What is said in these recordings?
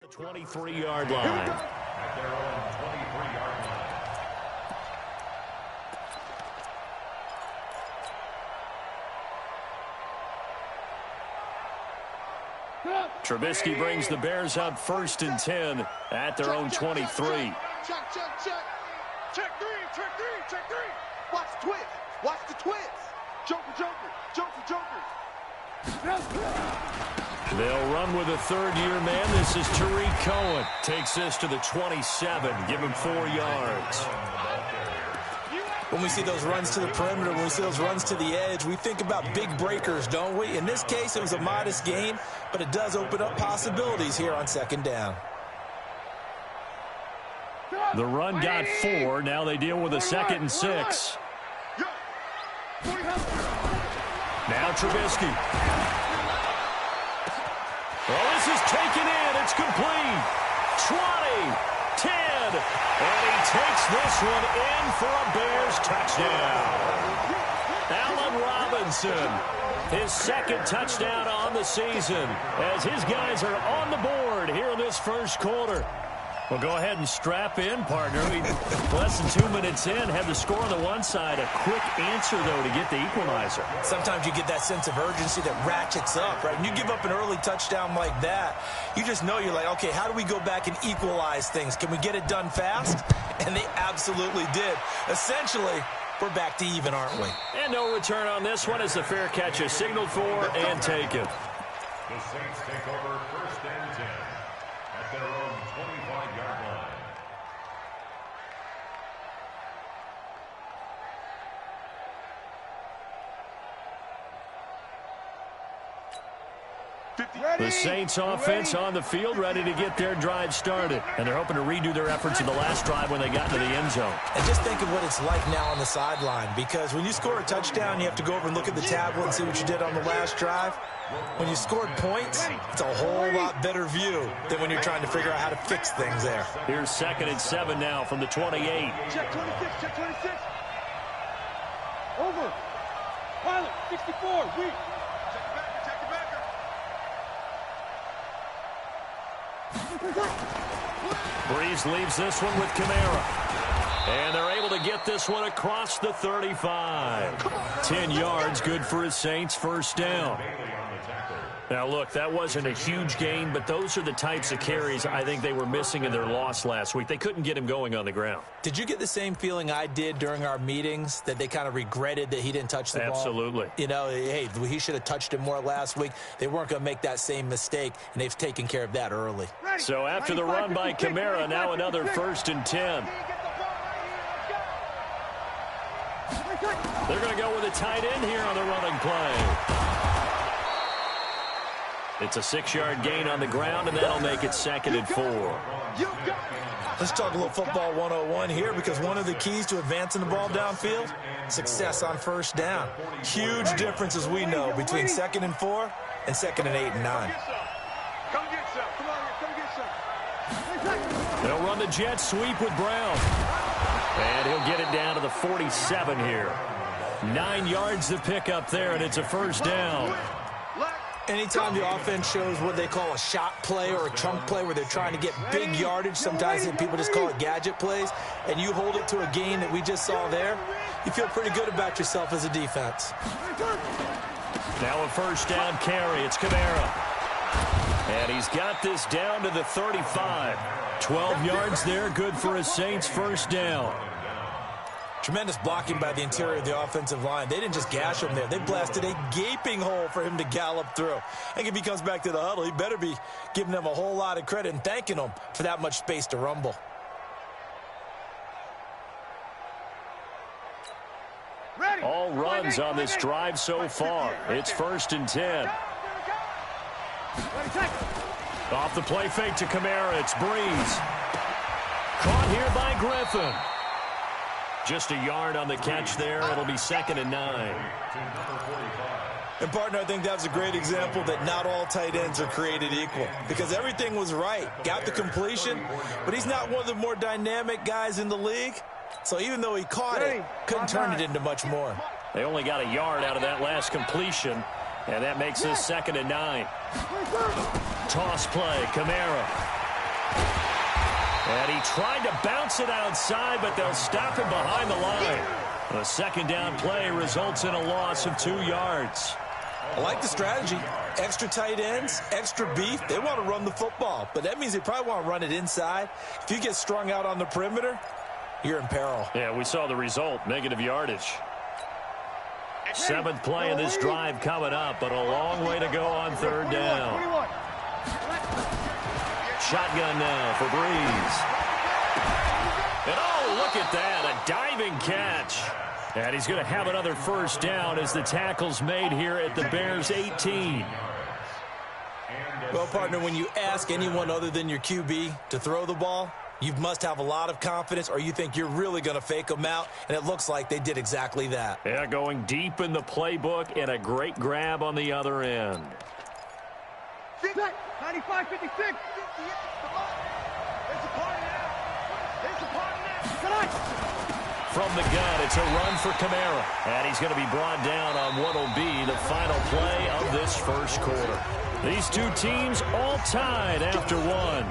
23-yard line. At their own 23-yard line. Trubisky brings the Bears up 1st and 10 at their own 23. Check. Check three. Watch the twist. Watch the twist. Joker. They'll run with a third-year man. This is Tariq Cohen. Takes this to the 27. Give him 4 yards. When we see those runs to the perimeter, when we see those runs to the edge, we think about big breakers, don't we? In this case, it was a modest gain, but it does open up possibilities here on 2nd down. The run got 4. Now they deal with a 2nd and 6. Now Trubisky. Oh, this is taken in. It's complete. 20, 10, and he takes this one in for a Bears touchdown. Allen Robinson, his 2nd touchdown on the season, as his guys are on the board here in this 1st quarter. Well, go ahead and strap in, partner. Less than 2 minutes in, had the score on the one side. A quick answer, though, to get the equalizer. Sometimes you get that sense of urgency that ratchets up, right? When you give up an early touchdown like that, you just know you're like, okay, how do we go back and equalize things? Can we get it done fast? And they absolutely did. Essentially, we're back to even, aren't we? And no return on this one as the fair catch is signaled for and taken. The Saints take over 1st and 10 at their own 25-yard line. The Saints offense on the field, ready to get their drive started. And they're hoping to redo their efforts in the last drive when they got into the end zone. And just think of what it's like now on the sideline, because when you score a touchdown, you have to go over and look at the tablet and see what you did on the last drive. When you scored points, it's a whole lot better view than when you're trying to figure out how to fix things there. Here's 2nd and 7 now from the 28. Check 26. Over. Pilot, 64, weak. Check the backer. Breeze leaves this one with Kamara. And they're able to get this one across the 35. 10 yards, good for his Saints, 1st down. Now, look, that wasn't a huge gain, but those are the types of carries I think they were missing in their loss last week. They couldn't get him going on the ground. Did you get the same feeling I did during our meetings, that they kind of regretted that he didn't touch the ball? Absolutely. You know, hey, he should have touched it more last week. They weren't going to make that same mistake, and they've taken care of that early. So after the run by Kamara, now another 1st and 10. They're going to go with a tight end here on the running play. It's a 6-yard gain on the ground, and that'll make it 2nd and 4. Let's talk a little football 101 here, because one of the keys to advancing the ball downfield, success on 1st down. Huge difference, as we know, between 2nd and 4 and 2nd and 8 and 9. Come get some. Come on here. Come get some. They'll run the jet sweep with Brown. And he'll get it down to the 47 here. 9 yards to pick up there, and it's a 1st down. Anytime the offense shows what they call a shot play or a chunk play where they're trying to get big yardage, sometimes people just call it gadget plays, and you hold it to a gain that we just saw there, you feel pretty good about yourself as a defense. Now a 1st down carry. It's Kamara. And he's got this down to the 35. 12 yards there, good for his Saints, 1st down. Tremendous blocking by the interior of the offensive line. They didn't just gash him there. They blasted a gaping hole for him to gallop through. I think if he comes back to the huddle, he better be giving them a whole lot of credit and thanking them for that much space to rumble. All runs on this drive so far. It's 1st and 10. Off the play fake to Kamara. It's Breeze. Caught here by Griffin. Just a yard on the catch there. It'll be 2nd and 9. And, partner, I think that's a great example that not all tight ends are created equal, because everything was right. Got the completion, but he's not one of the more dynamic guys in the league. So even though he caught it, couldn't turn it into much more. They only got a yard out of that last completion, and that makes this 2nd and 9. Toss play, Kamara. And he tried to bounce it outside, but they'll stop him behind the line. A second down play results in a loss of 2 yards. I like the strategy. Extra tight ends, extra beef. They want to run the football, but that means they probably want to run it inside. If you get strung out on the perimeter, you're in peril. Yeah, we saw the result, negative yardage. 7th play of this drive coming up, but a long way to go on 3rd down. Shotgun now for Breeze. And oh, look at that, a diving catch. And he's going to have another first down as the tackle's made here at the Bears' 18. Well, partner, when you ask anyone other than your QB to throw the ball, you must have a lot of confidence or you think you're really going to fake them out, and it looks like they did exactly that. Yeah, going deep in the playbook and a great grab on the other end. 95, 56. From the gun, it's a run for Kamara. And he's going to be brought down on what will be the final play of this first quarter. These two teams all tied after one.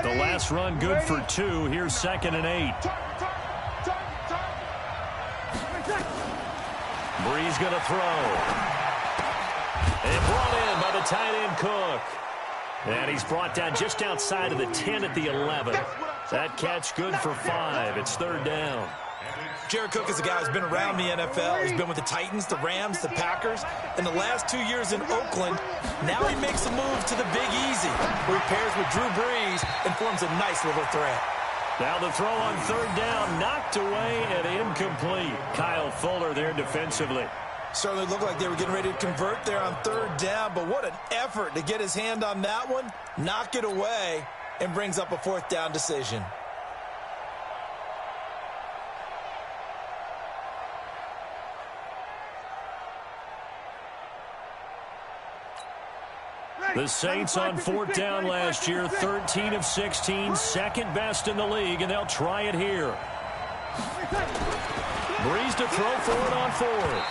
The last run good for 2. Here's 2nd and 8. Breeze going to throw. And brought in by the tight end Cook. And he's brought down just outside of the 10 at the 11. That catch good for 5. It's 3rd down. Jared Cook is a guy who's been around the NFL. He's been with the Titans, the Rams, the Packers. In the last 2 years in Oakland, now he makes a move to the Big Easy, where he pairs with Drew Brees and forms a nice little threat. Now the throw on 3rd down, knocked away and incomplete. Kyle Fuller there defensively. Certainly looked like they were getting ready to convert there on 3rd down, but what an effort to get his hand on that one, knock it away, and brings up a 4th down decision. The Saints on 4th down last year, 13 of 16, second best in the league, and they'll try it here. Breeze to throw for it on 4th.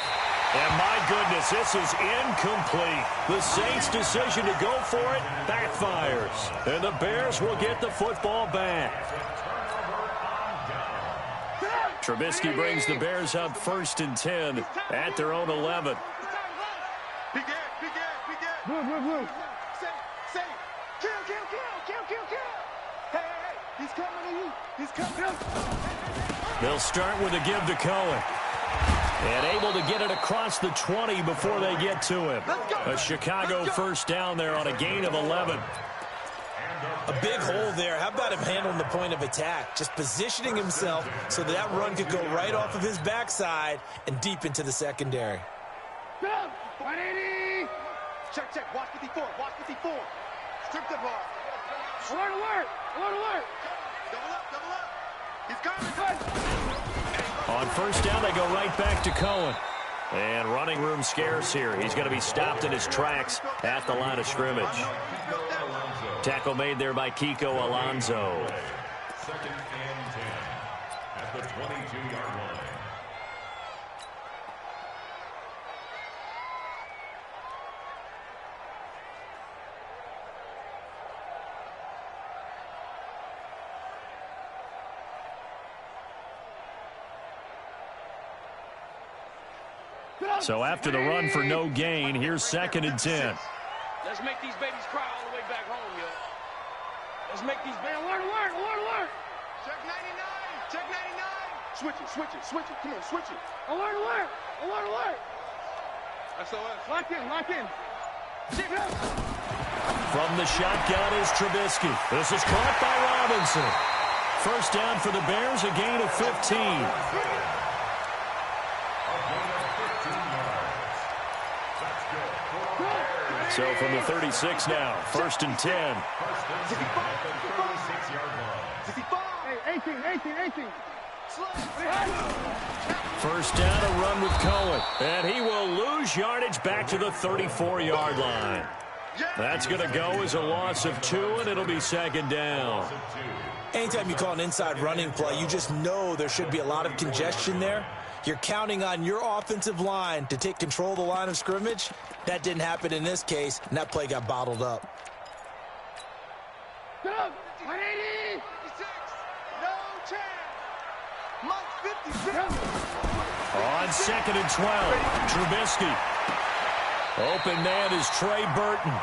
And my goodness, this is incomplete. The Saints' decision to go for it backfires. And the Bears will get the football back. Trubisky brings the Bears up 1st and 10 at their own 11. Blue. Say. Kill. Hey. He's coming to you. He's coming. They'll start with a give to Cohen. And able to get it across the 20 before they get to him. A Chicago first down there on a gain of 11. A big hole there. How about him handling the point of attack? Just positioning himself so that run could go right off of his backside and deep into the secondary. 180. Check. Watch 54. Strip the ball. Alert. Double up. He's coming. On first down, they go right back to Cohen. And running room scarce here. He's going to be stopped in his tracks at the line of scrimmage. Tackle made there by Kiko Alonso. 2nd and 10 at the 22-yard line. So after the run for no gain, here's 2nd and 10. Let's make these babies cry all the way back home, yo. Let's make these babies... Alert! Check 99. Switch it. Come on, switch it. Alert! SOS. Lock in. From the shotgun is Trubisky. This is caught by Robinson. First down for the Bears, a gain of 15. So from the 36 now, 1st and 10. 18. First down, a run with Cohen. And he will lose yardage back to the 34-yard line. That's going to go as a loss of 2, and it'll be second down. Anytime you call an inside running play, you just know there should be a lot of congestion there. You're counting on your offensive line to take control of the line of scrimmage. That didn't happen in this case, and that play got bottled up. Go! 180! 56! No chance! Mike 56! On 2nd and 12, Trubisky. Open man is Trey Burton.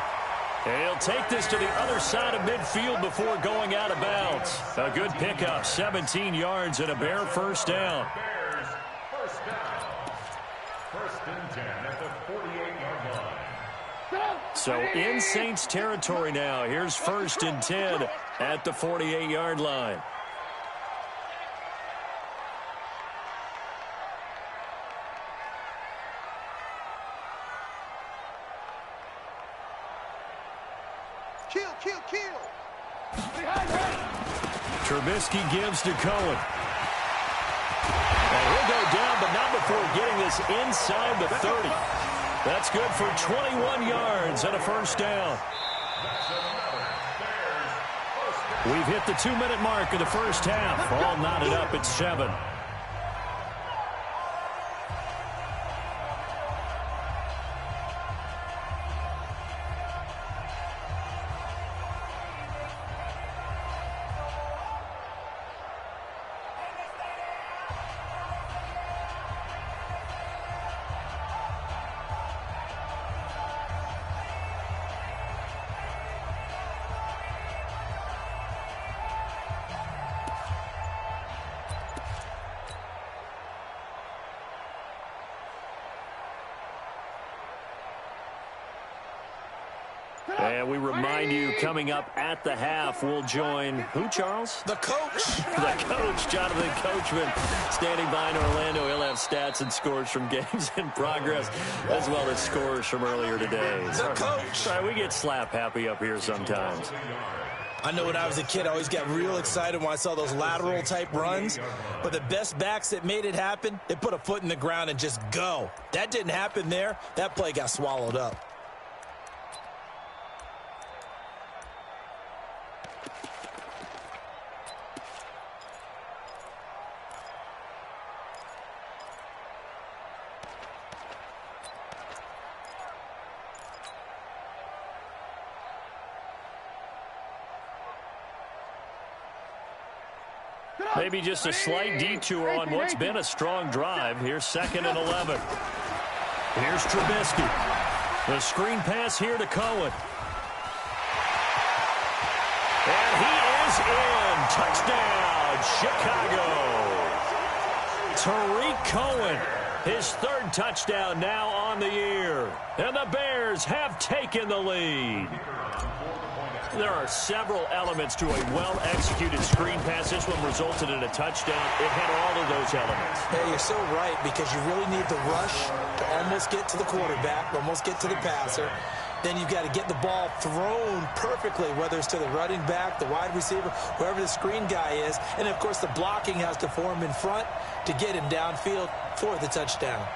He'll take this to the other side of midfield before going out of bounds. A good pickup, 17 yards and a Bear first down. Bears first down. First and 10 at the 48-yard line. So in Saints territory now. Here's 1st and 10 at the 48-yard line. Kill! Trubisky gives to Cohen. And he'll go down, but not before getting this inside the 30. That's good for 21 yards and a first down. We've hit the 2-minute mark of the first half. All knotted up at 7. And we remind you, coming up at the half, we'll join who, Charles? The coach. The coach, Jonathan Coachman, standing by in Orlando. He'll have stats and scores from games in progress, as well as scores from earlier today. The coach. Sorry, we get slap happy up here sometimes. I know when I was a kid, I always got real excited when I saw those lateral type runs. But the best backs that made it happen, they put a foot in the ground and just go. That didn't happen there. That play got swallowed up. Maybe just a slight detour on what's been a strong drive. Here's 2nd and 11. Here's Trubisky. The screen pass here to Cohen. And he is in. Touchdown, Chicago. Tariq Cohen, his 3rd touchdown now on the year. And the Bears have taken the lead. There are several elements to a well-executed screen pass. This one resulted in a touchdown. It had all of those elements. Hey, you're so right, because you really need the rush to almost get to the quarterback, almost get to the passer. Then you've got to get the ball thrown perfectly, whether it's to the running back, the wide receiver, wherever the screen guy is. And, of course, the blocking has to form in front to get him downfield for the touchdown.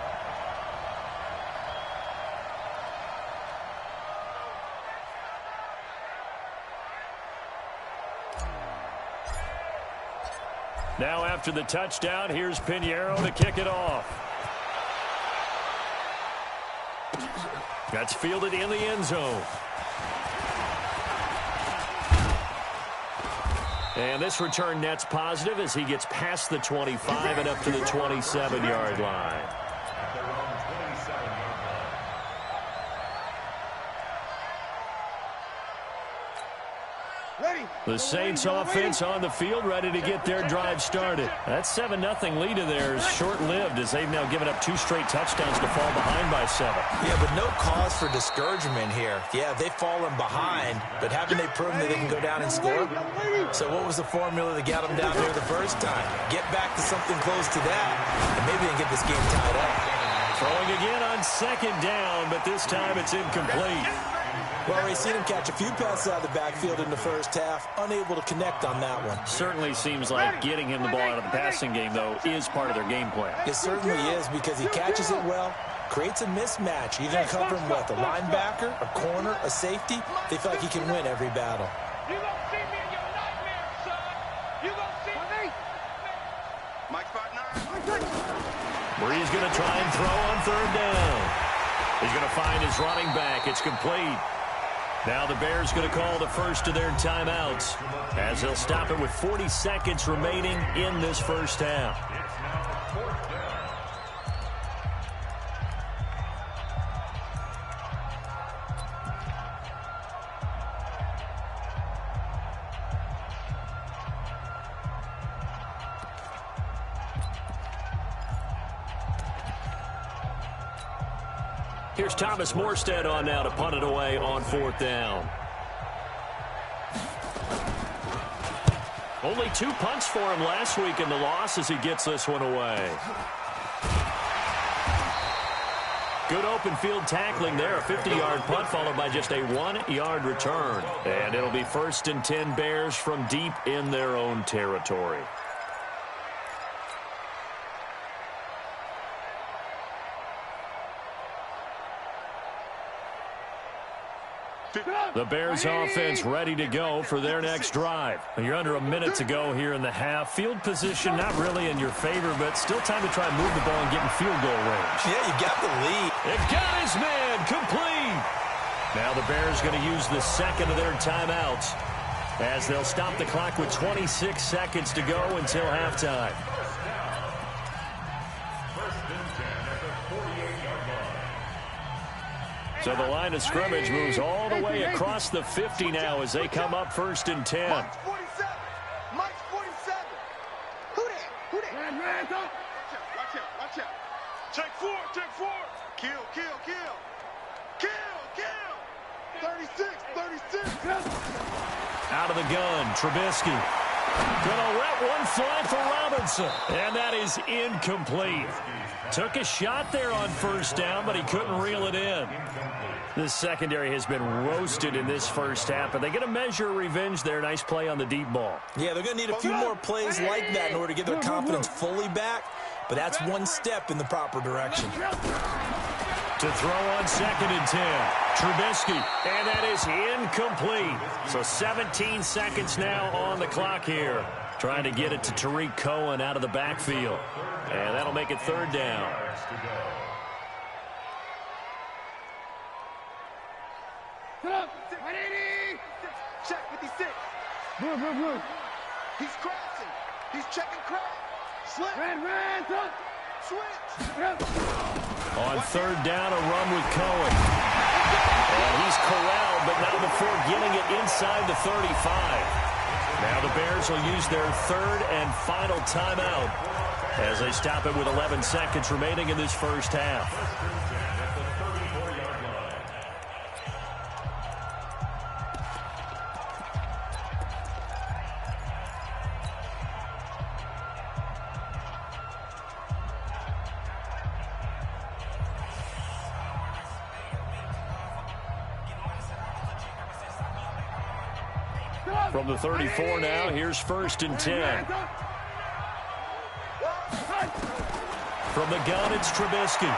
Now after the touchdown, here's Pinheiro to kick it off. That's fielded in the end zone. And this return net's positive as he gets past the 25 and up to the 27-yard line. The Saints offense on the field, ready to get their drive started. That 7-0 lead of theirs short-lived as they've now given up 2 straight touchdowns to fall behind by 7. Yeah, but no cause for discouragement here. Yeah, they've fallen behind, but haven't they proven that they can go down and score? So what was the formula that got them down here the first time? Get back to something close to that, and maybe they can get this game tied up. Throwing again on 2nd down, but this time it's incomplete. Well, we've seen him catch a few passes out of the backfield in the first half, unable to connect on that one. Certainly seems like getting him the ball out of the passing game, though, is part of their game plan. It certainly is, because he catches it well, creates a mismatch. Either covering what, a linebacker, a corner, a safety. They feel like he can win every battle. You gonna see me in your nightmares, son. You gonna see me. Mike spot 9. Bree's going to try and throw on third down. He's going to find his running back. It's complete. Now the Bears going to call the first of their timeouts as they'll stop it with 40 seconds remaining in this first half. It's now 4th down. Here's Thomas Morstead on now to punt it away on 4th down. Only 2 punts for him last week in the loss as he gets this one away. Good open field tackling there. A 50-yard punt followed by just a 1-yard return. And it'll be 1st and 10 Bears from deep in their own territory. The Bears offense ready to go for their next drive. You're under a minute to go here in the half. Field position not really in your favor, but still time to try and move the ball and get in field goal range. Yeah, you got the lead. It got his man complete. Now the Bears going to use the second of their timeouts as they'll stop the clock with 26 seconds to go until halftime. So the line of scrimmage moves all the way across the 50 now as they come up 1st and 10. Mike's 47. Mike's 47. Who that? Who that? Watch out, watch out, watch out. Take 4, take 4. Kill, kill, kill. Kill, kill. 36, 36. Out of the gun, Trubisky. Gonna let one fly for Robinson. And that is incomplete. Took a shot there on 1st down, but he couldn't reel it in. This secondary has been roasted in this first half, but they get a measure of revenge there. Nice play on the deep ball. Yeah, they're going to need a few more plays like that in order to get their confidence fully back, but that's one step in the proper direction. To throw on 2nd and 10, Trubisky, and that is incomplete. So 17 seconds now on the clock here. Trying to get it to Tariq Cohen out of the backfield. And that'll make it 3rd down. Check 56. He's crashing. He's checking crash. Slip. Switch. On 3rd down, a run with Cohen. And he's corralled, but not before getting it inside the 35. Now the Bears will use their 3rd and final timeout as they stop it with 11 seconds remaining in this first half. From the 34 now, here's 1st and 10. From the gun, it's Trubisky.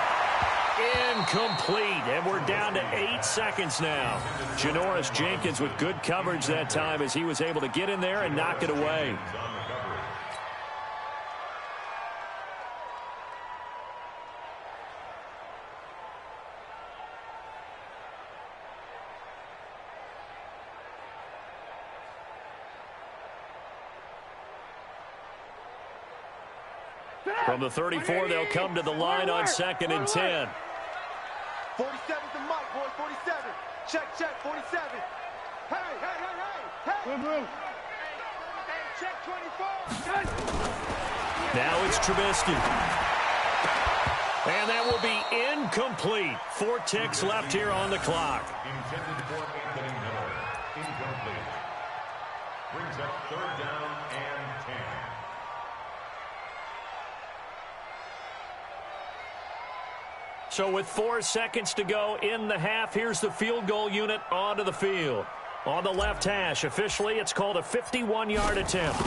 Incomplete, and we're down to 8 seconds now. Janoris Jenkins with good coverage that time as he was able to get in there and knock it away. From the 34, they'll come to the line on 2nd and 10. 47's the mic, boy. 47. Check, check. 47. Hey, hey, hey, hey. Hey, check 24. Now it's Trubisky. And that will be incomplete. 4 ticks left here on the clock. Intended for Anthony Miller. Incomplete. Brings up 3rd down and 10. So with 4 seconds to go in the half, here's the field goal unit onto the field. On the left hash, officially, it's called a 51-yard attempt.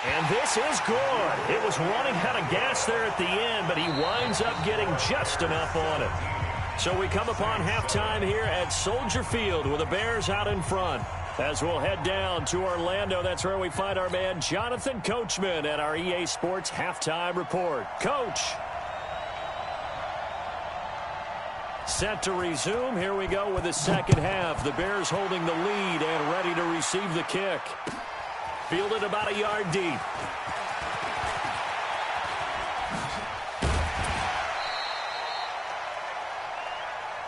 And this is good. It was running out of gas there at the end, but he winds up getting just enough on it. So we come upon halftime here at Soldier Field with the Bears out in front. As we'll head down to Orlando, that's where we find our man Jonathan Coachman at our EA Sports Halftime Report. Coach. Set to resume. Here we go with the second half. The Bears holding the lead and ready to receive the kick. Fielded about a yard deep.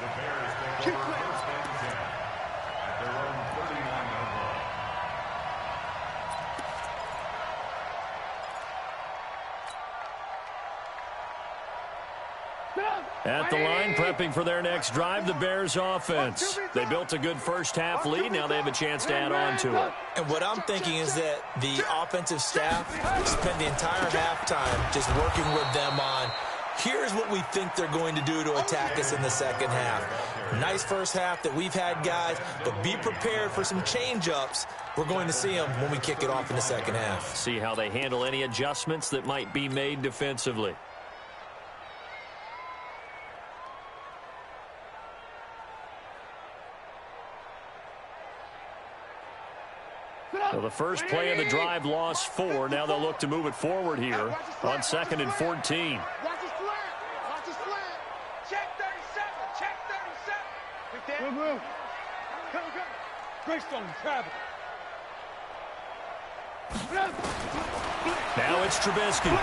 The Bears take over first and 10 at their own 39-yard line. At the line, prepping for their next drive, the Bears offense. They built a good first-half lead. Now they have a chance to add on to it. And what I'm thinking is that the offensive staff spent the entire halftime just working with them on, here's what we think they're going to do to attack us in the second half. Nice first half that we've had, guys, but be prepared for some change-ups. We're going to see them when we kick it off in the second half. See how they handle any adjustments that might be made defensively. So the first play of the drive lost 4. Now they'll look to move it forward here on 2nd and 14. Watch his flat. Watch his flat. Check 37. Check 37. Move. Come. Greystone, travel. Now it's Trubisky.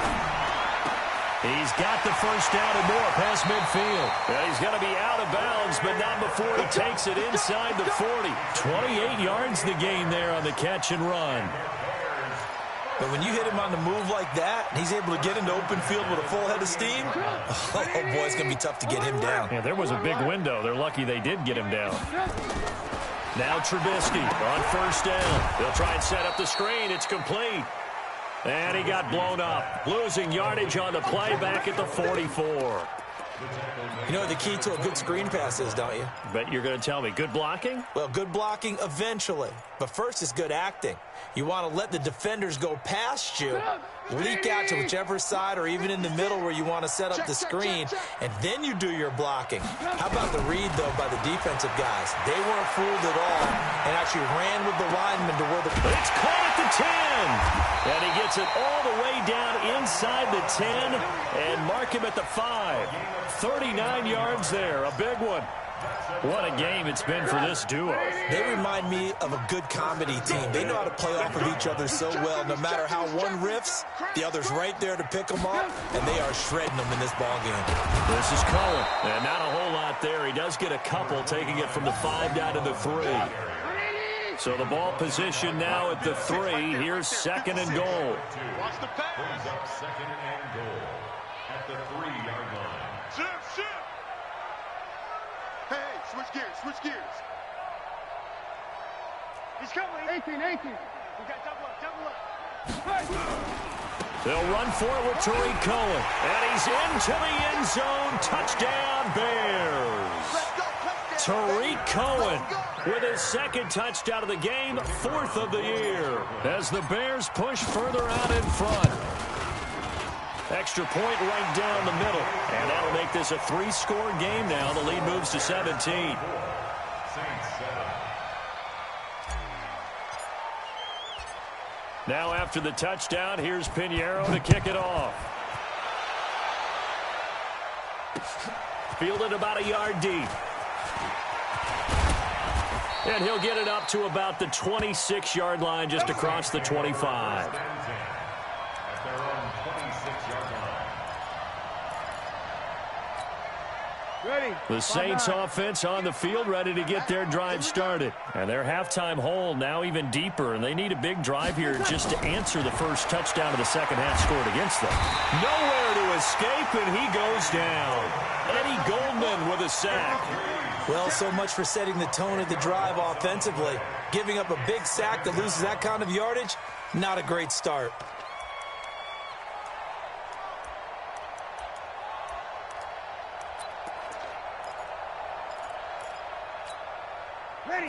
He's got the first down and more past midfield. And he's going to be out of bounds, but not before he takes it inside the 40. 28 yards the gain there on the catch and run. But when you hit him on the move like that, and he's able to get into open field with a full head of steam, oh, boy, it's going to be tough to get him down. Yeah, there was a big window. They're lucky they did get him down. Now Trubisky on first down. They'll try and set up the screen. It's complete. And he got blown up, losing yardage on the play back at the 44. You know what the key to a good screen pass is, don't you? Bet you're going to tell me. Good blocking? Well, good blocking eventually. But first is good acting. You want to let the defenders go past you, leak out to whichever side or even in the middle where you want to set up the screen, and then you do your blocking. How about the read, though, by the defensive guys? They weren't fooled at all and actually ran with the linemen to where the... It's caught at the 10. And he gets it all the way down inside the 10 and mark him at the 5. 39 yards there, a big one. What a game it's been for this duo. They remind me of a good comedy team. They know how to play off of each other so well. No matter how one riffs, the other's right there to pick them up, and they are shredding them in this ballgame. This is Cohen, and not a whole lot there. He does get a couple, taking it from the 5 down to the 3. So the ball position now at the 3. Here's 2nd and goal. Watch the pass. Brings up 2nd and goal at the 3-yard line. Shift. Hey, switch gears. He's coming. 18. We got double up. They'll run for it with Tariq Cohen. And he's into the end zone. Touchdown, Bears. Tariq Cohen with his 2nd touchdown of the game, 4th of the year. As the Bears push further out in front. Extra point right down the middle. And that'll make this a 3-score game now. The lead moves to 17. Now after the touchdown, here's Pinheiro to kick it off. Fielded about a yard deep. And he'll get it up to about the 26-yard line, just across the 25. The Saints offense on the field, ready to get their drive started. And their halftime hole now even deeper, and they need a big drive here just to answer the first touchdown of the second half scored against them. Nowhere to escape, and he goes down. Eddie Goldman with a sack. Well, so much for setting the tone of the drive offensively. Giving up a big sack that loses that kind of yardage, not a great start.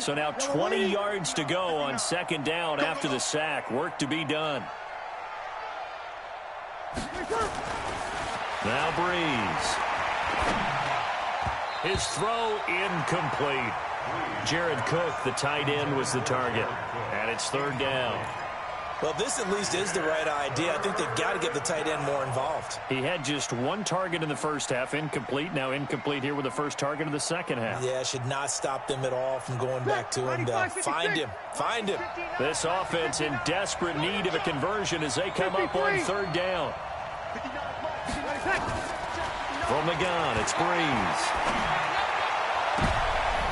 So now 20 yards to go on 2nd down after the sack. Work to be done. Now Breeze. His throw incomplete. Jared Cook, the tight end, was the target. And it's third down. Well, this at least is the right idea. I think they've got to get the tight end more involved. He had just one target in the first half, incomplete. Now incomplete here with the first target of the second half. Yeah, should not stop them at all from going back to him. Find him. Find him. This offense in desperate need of a conversion as they come up on third down. From the gun, it's Breeze.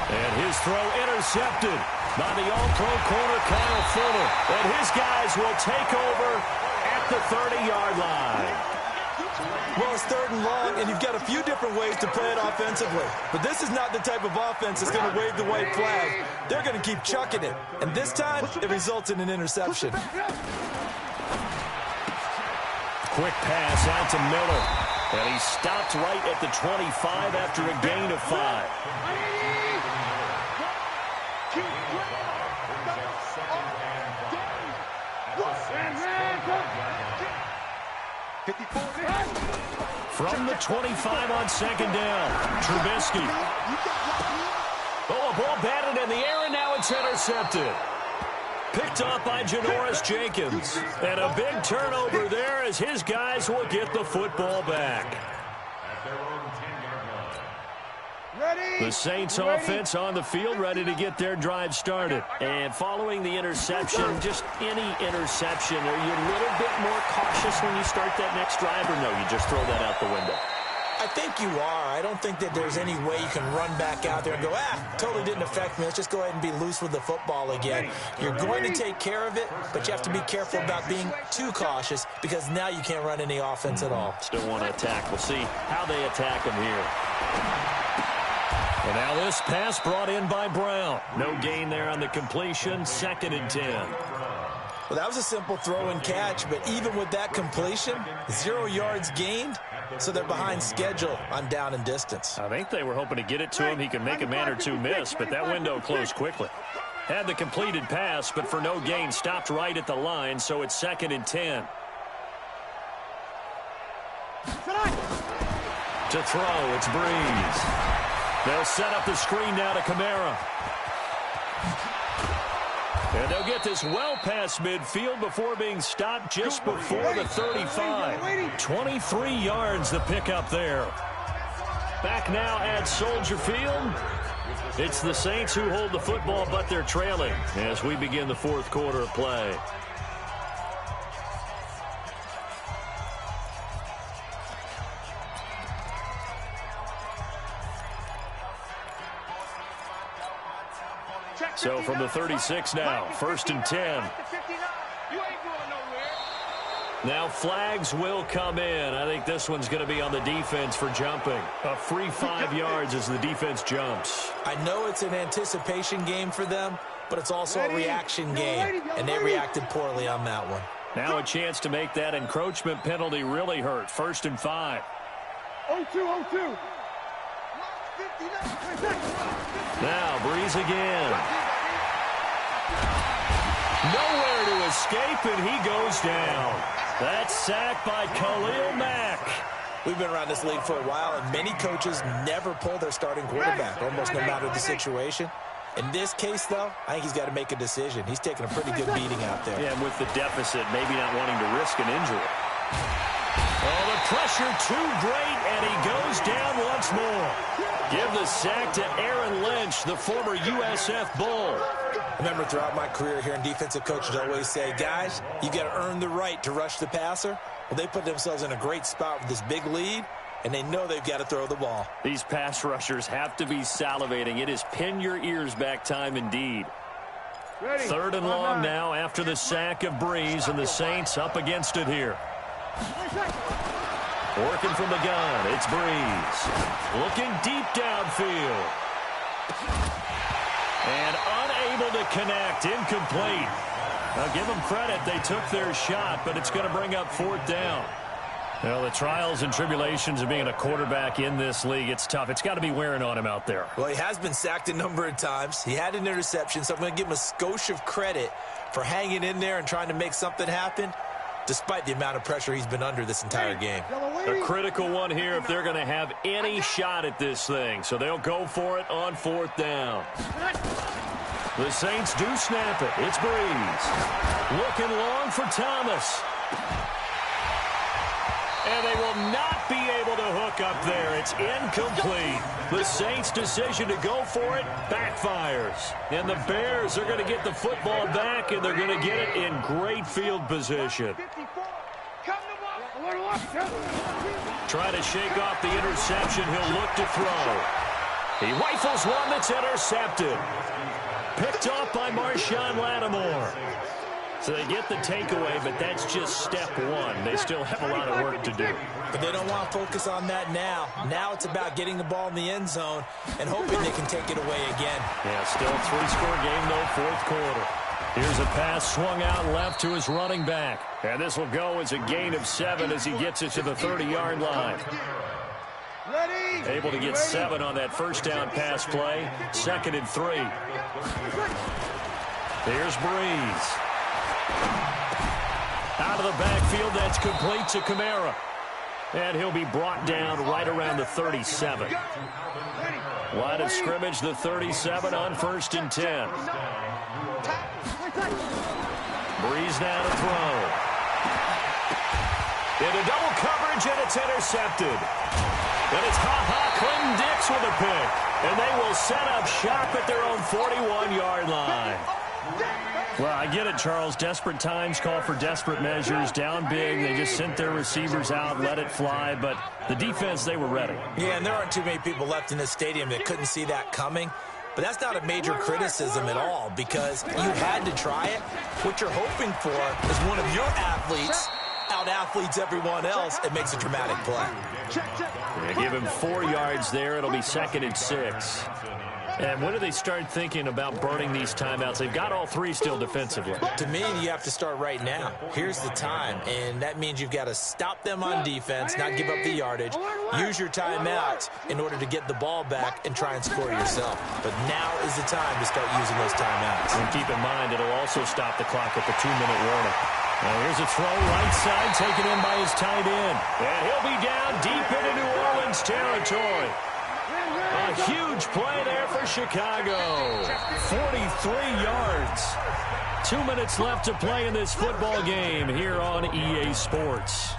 And his throw intercepted by the all-pro corner, Kyle Fuller. And his guys will take over at the 30-yard line. Well, it's third and long, and you've got a few different ways to play it offensively. But this is not the type of offense that's going to wave the white flag. They're going to keep chucking it. And this time, it results in an interception. Quick pass out to Miller. And he stopped right at the 25 after a gain of 5. From the 25 on second down, Trubisky. Oh, a ball batted in the air, and now it's intercepted. Picked off by Janoris Jenkins. And a big turnover there as his guys will get the football back. The Saints offense on the field, ready to get their drive started. And following the interception, just any interception, are you a little bit more cautious when you start that next drive, or no, you just throw that out the window? I think you are. I don't think that there's any way you can run back out there and go, totally didn't affect me. Let's just go ahead and be loose with the football again. You're going to take care of it, but you have to be careful about being too cautious because now you can't run any offense at all. Still want to attack. We'll see how they attack him here. And now this pass brought in by Brown. No gain there on the completion. 2nd and 10. Well, that was a simple throw and catch, but even with that completion, 0 yards gained, so they're behind schedule on down and distance. I think they were hoping to get it to him. He could make a man or two miss, but that window closed quickly. Had the completed pass, but for no gain, stopped right at the line, so it's 2nd and 10. To throw, it's Breeze. They'll set up the screen now to Kamara. And they'll get this well past midfield before being stopped just before the 35. 23 yards the pickup there. Back now at Soldier Field. It's the Saints who hold the football, but they're trailing as we begin the 4th quarter of play. So from the 36 now, 1st and 10. Now flags will come in. I think this one's going to be on the defense for jumping. A free 5 yards as the defense jumps. I know it's an anticipation game for them, but it's also a reaction game, and they reacted poorly on that one. Now a chance to make that encroachment penalty really hurt. 1st and 5. 0-2. Now Breeze again. Nowhere to escape, and he goes down. That's sacked by Khalil Mack. We've been around this league for a while, and many coaches never pull their starting quarterback, almost no matter the situation. In this case, though, I think he's got to make a decision. He's taking a pretty good beating out there. Yeah, and with the deficit, maybe not wanting to risk an injury. Oh, the pressure too great, and he goes down once more. Give the sack to Aaron Lynch, the former USF Bull. Remember, throughout my career here in defensive coaches always say, guys, you got to earn the right to rush the passer. Well, they put themselves in a great spot with this big lead, and they know they've got to throw the ball. These pass rushers have to be salivating. It is pin your ears back time indeed. 3rd and long now after the sack of Breeze, and the Saints up against it here. Working from the gun, it's Breeze. Looking deep downfield. And unable to connect, incomplete. Now give them credit, they took their shot, but it's going to bring up 4th down. Well, the trials and tribulations of being a quarterback in this league, it's tough. It's got to be wearing on him out there. Well, he has been sacked a number of times. He had an interception, so I'm going to give him a skosh of credit for hanging in there and trying to make something happen. despite the amount of pressure he's been under this entire game. A critical one here if they're going to have any shot at this thing. So they'll go for it on 4th down. The Saints do snap it. It's Breeze. Looking long for Thomas. And they will not be able to hook up there. It's incomplete. The Saints' decision to go for it backfires. And the Bears are going to get the football back, and they're going to get it in great field position. Try to shake off the interception. He'll look to throw. He rifles one that's intercepted. Picked off by Marshawn Lattimore. So they get the takeaway, but that's just step one. They still have a lot of work to do. But they don't want to focus on that now. Now it's about getting the ball in the end zone and hoping they can take it away again. Yeah, still a 3-score game, though, 4th quarter. Here's a pass swung out left to his running back. And this will go as a gain of 7 as he gets it to the 30-yard line. Able to get 7 on that first down pass play. 2nd and 3. Here's Breeze. Out of the backfield, that's complete to Kamara. And he'll be brought down right around the 37. Line of scrimmage, the 37 on 1st and 10. Breeze now to throw. Into double coverage, and it's intercepted. And it's Clinton-Dix with a pick. And they will set up shop at their own 41-yard line. Well, I get it, Charles. Desperate times call for desperate measures. Down big, they just sent their receivers out, let it fly. But the defense, they were ready. Yeah, and there aren't too many people left in this stadium that couldn't see that coming. But that's not a major criticism at all because you had to try it. What you're hoping for is one of your athletes out-athletes everyone else and makes a dramatic play. They give him 4 yards there. It'll be 2nd and 6. And when do they start thinking about burning these timeouts? They've got all 3 still defensively. To me, you have to start right now. Here's the time, and that means you've got to stop them on defense, not give up the yardage, use your timeouts in order to get the ball back and try and score yourself. But now is the time to start using those timeouts. And keep in mind, it'll also stop the clock at the 2-minute warning. Now here's a throw right side, taken in by his tight end. And he'll be down deep into New Orleans territory. A huge play there for Chicago. 43 yards. 2 minutes left to play in this football game here on EA Sports.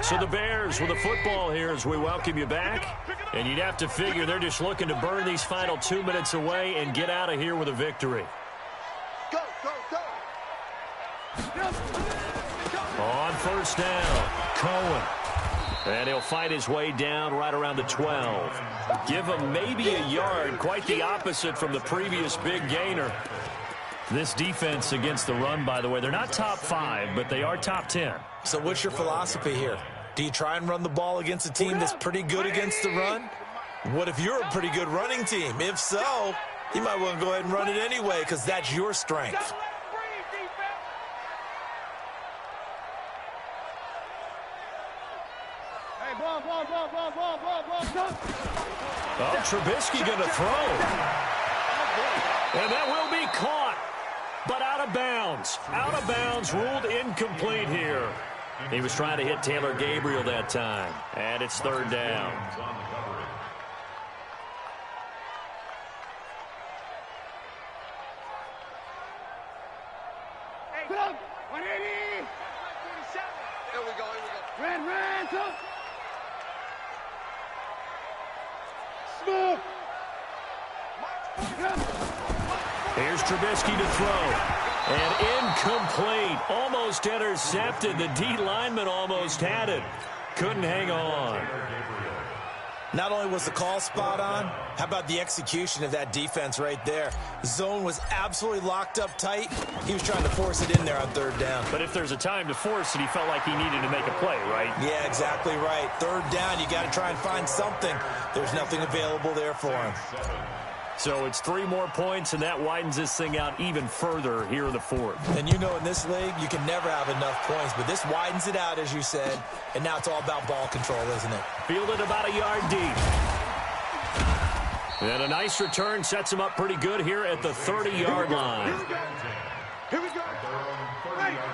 So the Bears with the football here as we welcome you back. And you'd have to figure they're just looking to burn these final 2 minutes away and get out of here with a victory. Go, go, go. On 1st down, Cohen. And he'll fight his way down right around the 12. Give him maybe a yard, quite the opposite from the previous big gainer. This defense against the run, by the way, they're not top 5, but they are top 10. So what's your philosophy here? Do you try and run the ball against a team that's pretty good against the run? What if you're a pretty good running team? If so, you might want to go ahead and run it anyway because that's your strength. Oh, Trubisky going to throw. And that will be caught, but out of bounds. Out of bounds, ruled incomplete here. He was trying to hit Taylor Gabriel that time, and it's 3rd down. Hey, 180. Here we go, here we go. Red, go. Smooth. Here's Trubisky to throw. And incomplete. Almost intercepted. The D lineman almost had it. Couldn't hang on. Not only was the call spot on, how about the execution of that defense right there? Zone was absolutely locked up tight. He was trying to force it in there on 3rd down. But if there's a time to force it, he felt like he needed to make a play, right? Yeah, exactly right. 3rd down, you got to try and find something. There's nothing available there for him. So it's 3 more points, and that widens this thing out even further here in the 4th. And you know in this league, you can never have enough points, but this widens it out, as you said, and now it's all about ball control, isn't it? Fielded about a yard deep. And a nice return sets him up pretty good here at the 30-yard line. Here we go.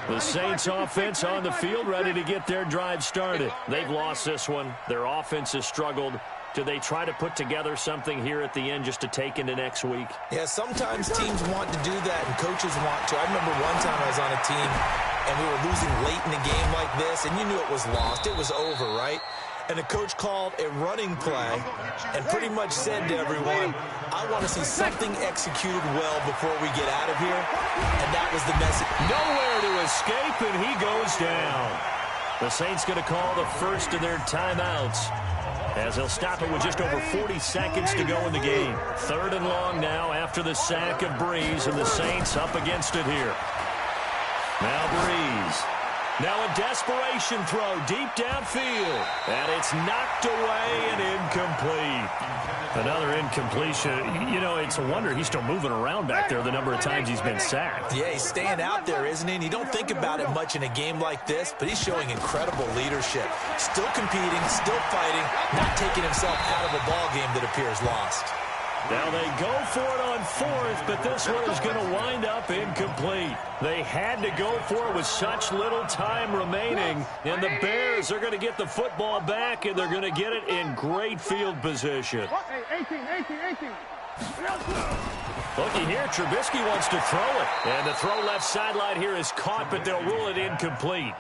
The Saints offense on the field, ready to get their drive started. They've lost this one. Their offense has struggled. Do they try to put together something here at the end just to take into next week? Yeah, sometimes teams want to do that and coaches want to. I remember one time I was on a team and we were losing late in the game like this, and you knew it was lost. It was over, right? And the coach called a running play and pretty much said to everyone, I want to see something executed well before we get out of here. And that was the message. Nowhere to escape, and he goes down. The Saints going to call the first of their timeouts, as they'll stop it with just over 40 seconds to go in the game. 3rd and long now after the sack of Breeze, and the Saints up against it here. Now Breeze. Now a desperation throw deep downfield. And it's knocked away and incomplete. Another incompletion. You know, it's a wonder he's still moving around back there the number of times he's been sacked. Yeah, he's staying out there, isn't he? And you don't think about it much in a game like this, but he's showing incredible leadership. Still competing, still fighting, not taking himself out of a ball game that appears lost. Now they go for it on 4th, but this one is going to wind up incomplete. They had to go for it with such little time remaining, and the Bears are going to get the football back, and they're going to get it in great field position. 18. Looky here, Trubisky wants to throw it, and the throw left sideline here is caught, but they'll rule it incomplete.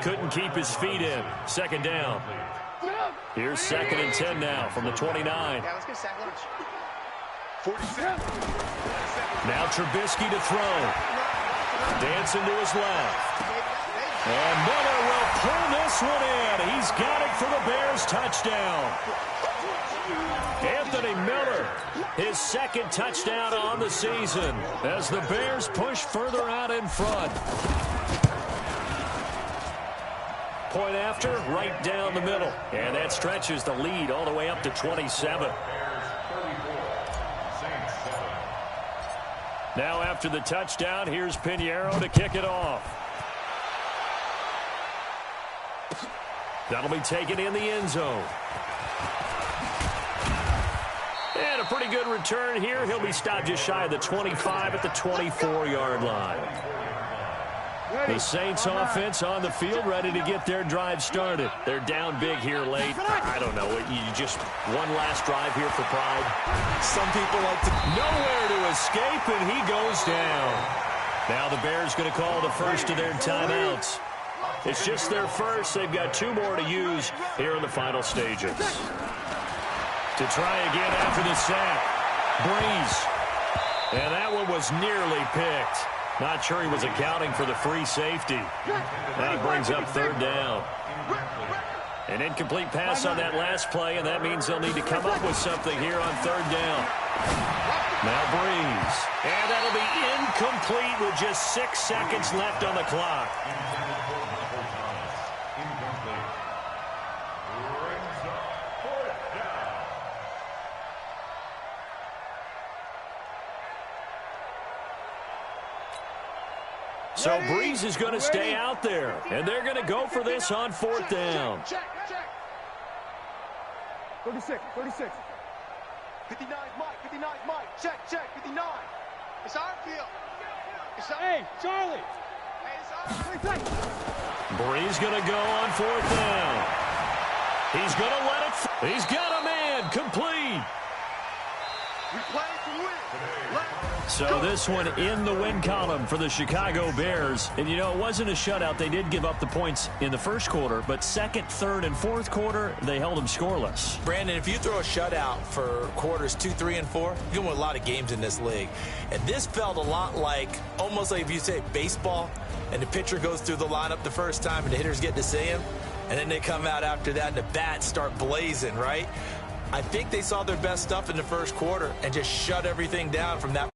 Couldn't keep his feet in. 2nd down. Here's 2nd and 10 now from the 29. Yeah, let's get sack lunch. 47. Now Trubisky to throw. Dancing to his left. And Miller will pull this one in. He's got it for the Bears touchdown. Anthony Miller, his 2nd touchdown on the season as the Bears push further out in front. Point after, right down the middle. And that stretches the lead all the way up to 27. Now after the touchdown, here's Pinheiro to kick it off. That'll be taken in the end zone. And a pretty good return here. He'll be stopped just shy of the 25 at the 24-yard line. The Saints offense on the field, ready to get their drive started. They're down big here late. I don't know. You just one last drive here for pride. Some people like to... Nowhere to escape, and he goes down. Now the Bears going to call the first of their timeouts. It's just their first. They've got 2 more to use here in the final stages. To try again after the sack. Breeze. And that one was nearly picked. Not sure he was accounting for the free safety. That brings up 3rd down. An incomplete pass on that last play, and that means they'll need to come up with something here on 3rd down. Now Breeze. And that'll be incomplete with just 6 seconds left on the clock. So Breeze is going to stay out there, and they're going to go for this on 4th down. Check. 36. 59's Mike. 59's Mike. Check. 59. It's our field. Hey, Charlie. Hey, it's our field. Breeze going to go on 4th down. He's going to let it. He's got a man complete. We play to win. So this one in the win column for the Chicago Bears. And, you know, it wasn't a shutout. They did give up the points in the first quarter, but 2nd, 3rd, and 4th quarter, they held them scoreless. Brandon, if you throw a shutout for quarters 2, 3, and 4, you're going to win a lot of games in this league. And this felt a lot like, almost like if you say baseball, and the pitcher goes through the lineup the first time, and the hitters get to see him, and then they come out after that, and the bats start blazing, right? I think they saw their best stuff in the first quarter and just shut everything down from that